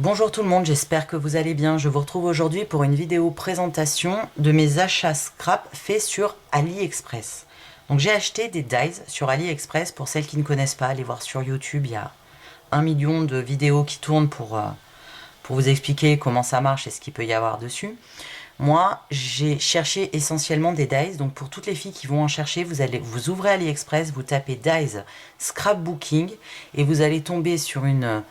Bonjour tout le monde, j'espère que vous allez bien. Je vous retrouve aujourd'hui pour une vidéo présentation de mes achats scrap faits sur AliExpress. Donc j'ai acheté des dies sur AliExpress. Pour celles qui ne connaissent pas, allez voir sur YouTube, il y a 1 million de vidéos qui tournent pour vous expliquer comment ça marche et ce qu'il peut y avoir dessus. Moi, j'ai cherché essentiellement des dies. Donc pour toutes les filles qui vont en chercher, vous ouvrez AliExpress, vous tapez dies scrapbooking et vous allez tomber sur une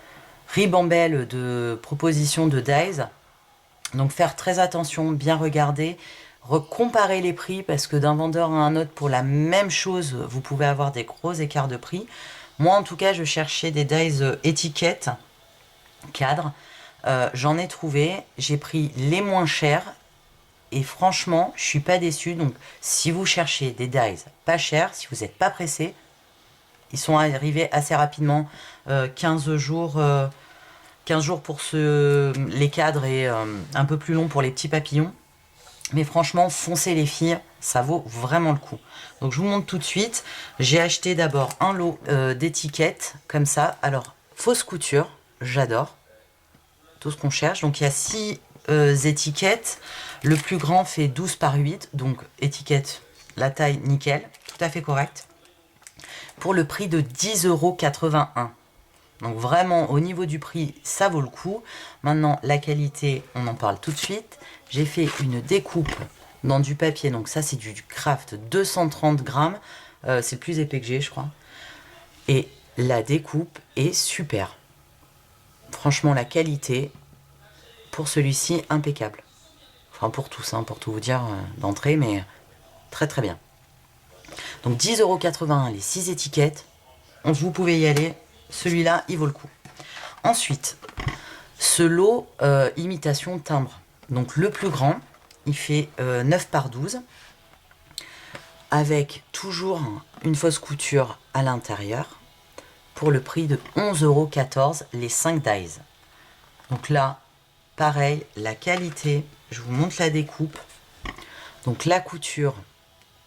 ribambelle de propositions de dies. Donc faire très attention, bien regarder, comparer les prix parce que d'un vendeur à un autre pour la même chose, vous pouvez avoir des gros écarts de prix. Moi en tout cas, je cherchais des dies étiquettes, cadres. J'en ai trouvé, j'ai pris les moins chers et franchement, je suis pas déçue. Donc si vous cherchez des dies pas chers, si vous n'êtes pas pressé, ils sont arrivés assez rapidement, 15 jours pour les cadres et un peu plus long pour les petits papillons. Mais franchement, foncez les filles, ça vaut vraiment le coup. Donc je vous montre tout de suite. J'ai acheté d'abord un lot d'étiquettes comme ça. Alors, fausse couture, j'adore. Tout ce qu'on cherche. Donc il y a 6 étiquettes. Le plus grand fait 12 par 8. Donc étiquette, la taille nickel, tout à fait correcte. Pour le prix de 10,81 €. Donc vraiment, au niveau du prix, ça vaut le coup. Maintenant, la qualité, on en parle tout de suite. J'ai fait une découpe dans du papier. Donc ça, c'est du craft 230 grammes. C'est le plus épais que j'ai, je crois. Et la découpe est super. Franchement, la qualité, pour celui-ci, impeccable. Enfin, pour tous, hein, pour tout vous dire d'entrée, mais très très bien. Donc 10,81 € les 6 étiquettes. Vous pouvez y aller. Celui-là, il vaut le coup. Ensuite, ce lot imitation timbre. Donc le plus grand, il fait 9 par 12. Avec toujours une fausse couture à l'intérieur. Pour le prix de 11,14 € les 5 dies. Donc là, pareil, la qualité. Je vous montre la découpe. Donc la couture,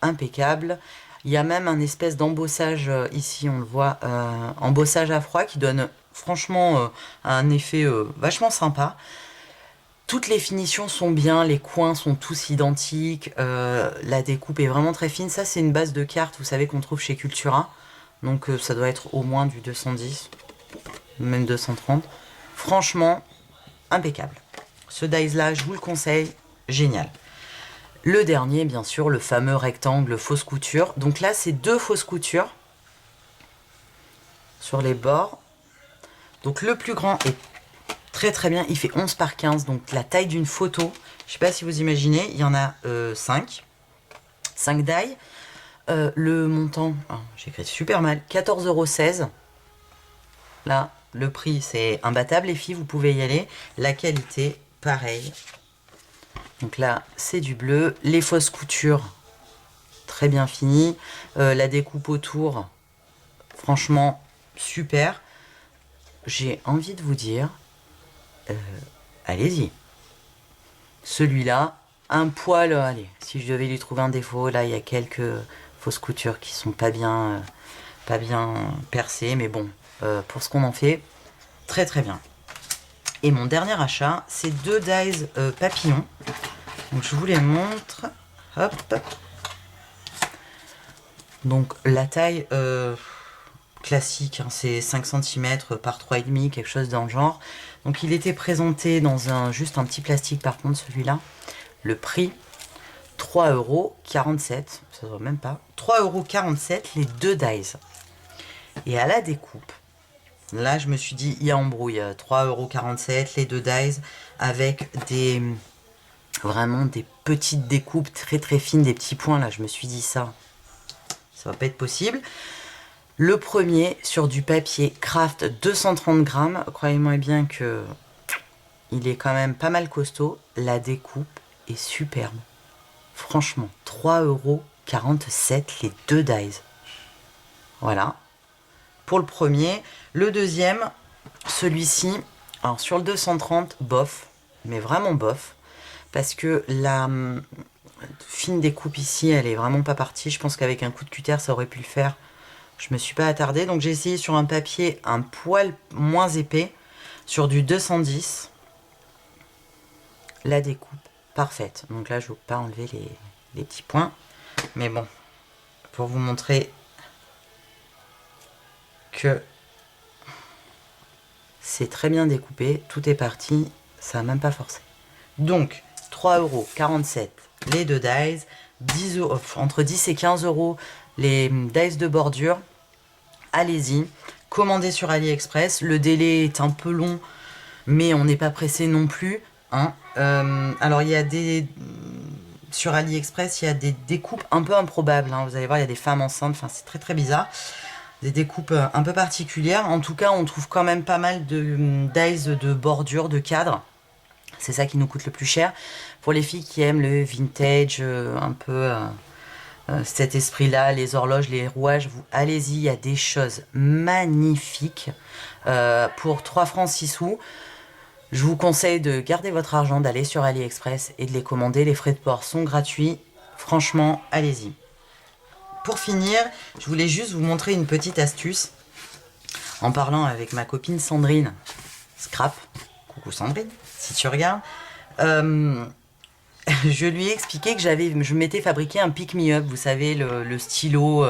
impeccable. Il y a même un espèce d'embossage ici, on le voit, embossage à froid qui donne franchement un effet vachement sympa. Toutes les finitions sont bien, les coins sont tous identiques, la découpe est vraiment très fine. Ça, c'est une base de carte, vous savez, qu'on trouve chez Cultura. Donc ça doit être au moins du 210, même 230. Franchement, impeccable. Ce dies-là, je vous le conseille, génial. Le dernier, bien sûr, le fameux rectangle fausse couture. Donc là, c'est 2 fausses coutures sur les bords. Donc le plus grand est très très bien. Il fait 11 par 15, donc la taille d'une photo. Je ne sais pas si vous imaginez, il y en a 5. 5 dies. Le montant, j'ai écrit super mal, 14,16 €. Là, le prix, c'est imbattable, les filles, vous pouvez y aller. La qualité, pareil. Donc là, c'est du bleu. Les fausses coutures, très bien finies. La découpe autour, franchement, super. J'ai envie de vous dire, allez-y. Celui-là, un poil, allez, si je devais lui trouver un défaut, là, il y a quelques fausses coutures qui sont pas bien percées. Mais bon, pour ce qu'on en fait, très très bien. Et mon dernier achat, c'est 2 dies papillons. Donc je vous les montre. Hop. Donc la taille classique, hein, c'est 5 cm par 3,5, quelque chose dans le genre. Donc il était présenté dans juste un petit plastique par contre, celui-là. Le prix, 3,47 €. Ça ne doit même pas. 3,47 € les 2 dies. Et à la découpe, là, je me suis dit, il y a embrouille. 3,47 € les 2 dies avec vraiment des petites découpes très très fines, des petits points. Là, je me suis dit ça va pas être possible. Le premier sur du papier craft 230 grammes. Croyez-moi bien que il est quand même pas mal costaud. La découpe est superbe. Franchement, 3,47 € les 2 dies. Voilà. Pour le premier. Le deuxième, celui-ci, alors sur le 230, bof, mais vraiment bof, parce que la fine découpe ici, elle est vraiment pas partie. Je pense qu'avec un coup de cutter, ça aurait pu le faire. Je me suis pas attardée, donc j'ai essayé sur un papier un poil moins épais. sur du 210. La découpe parfaite. Donc là, je ne veux pas enlever les petits points. Mais bon, pour vous montrer que c'est très bien découpé, tout est parti, ça n'a même pas forcé. Donc, 3,47 € les deux dies, 10 €, entre 10 et 15 € les dies de bordure. Allez-y, commandez sur AliExpress. Le délai est un peu long, mais on n'est pas pressé non plus. Hein. Alors, il y a sur AliExpress, il y a des découpes un peu improbables. Hein. Vous allez voir, il y a des femmes enceintes. Enfin, c'est très très bizarre. Des découpes un peu particulières. En tout cas, on trouve quand même pas mal de dies de bordure, de cadre. C'est ça qui nous coûte le plus cher. Pour les filles qui aiment le vintage, un peu cet esprit-là, les horloges, les rouages, allez-y, il y a des choses magnifiques. Pour 3 francs 6 sous, je vous conseille de garder votre argent, d'aller sur AliExpress et de les commander. Les frais de port sont gratuits. Franchement, allez-y. Pour finir, je voulais juste vous montrer une petite astuce. En parlant avec ma copine Sandrine Scrap, coucou Sandrine, si tu regardes, je lui ai expliqué que je m'étais fabriqué un pick me up, vous savez, le stylo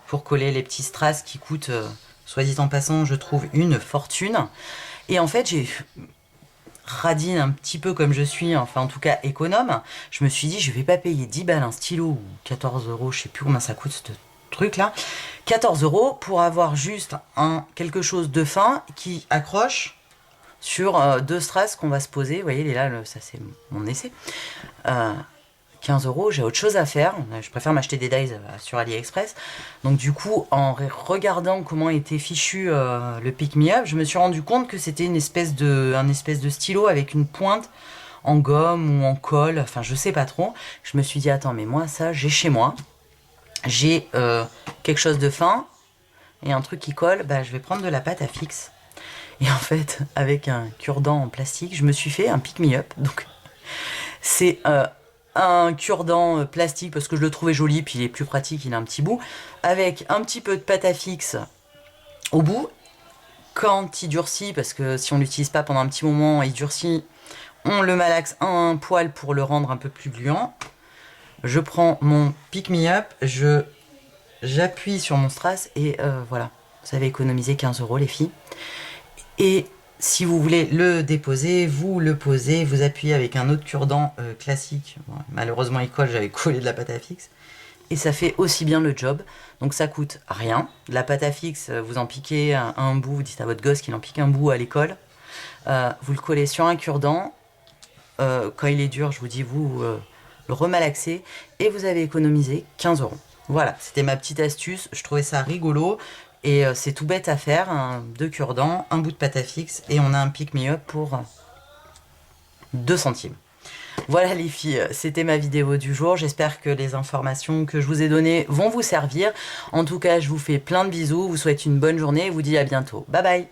pour coller les petits strass qui coûtent, soit dit en passant, je trouve une fortune. Et en fait, j'ai radine un petit peu comme je suis, enfin en tout cas économe. Je me suis dit, je vais pas payer 10 balles un stylo ou 14 €, je sais plus combien ça coûte ce truc là. 14 € pour avoir juste quelque chose de fin qui accroche sur 2 strass qu'on va se poser. Vous voyez, là, ça c'est mon essai. 15 €, j'ai autre chose à faire. Je préfère m'acheter des dies sur AliExpress. Donc du coup, en regardant comment était fichu le Pick Me Up, je me suis rendu compte que c'était un espèce de stylo avec une pointe en gomme ou en colle. Enfin, je sais pas trop. Je me suis dit, attends, mais moi, ça, j'ai chez moi. J'ai quelque chose de fin et un truc qui colle. Bah, je vais prendre de la pâte à fixe. Et en fait, avec un cure-dent en plastique, je me suis fait un Pick Me Up. Donc, c'est un cure-dent plastique parce que je le trouvais joli, puis il est plus pratique, il a un petit bout, avec un petit peu de pâte à fixe au bout. Quand il durcit, parce que si on l'utilise pas pendant un petit moment, il durcit, on le malaxe un poil pour le rendre un peu plus gluant. Je prends mon Pick Me Up, j'appuie sur mon strass et voilà. Vous avez économisé 15 € les filles. Et si vous voulez le déposer, vous le posez, vous appuyez avec un autre cure-dent classique. Bon, malheureusement, il colle, j'avais collé de la pâte à fixe. Et ça fait aussi bien le job. Donc ça coûte rien. De la pâte à fixe, vous en piquez un bout, vous dites à votre gosse qu'il en pique un bout à l'école. Vous le collez sur un cure-dent. Quand il est dur, je vous dis, vous le remalaxez. Et vous avez économisé 15 €. Voilà, c'était ma petite astuce. Je trouvais ça rigolo. Et c'est tout bête à faire, 2 cure-dents, un bout de pâte à fixe, et on a un Pick Me Up pour 2 centimes. Voilà les filles, c'était ma vidéo du jour. J'espère que les informations que je vous ai données vont vous servir. En tout cas, je vous fais plein de bisous, vous souhaite une bonne journée et vous dis à bientôt. Bye bye!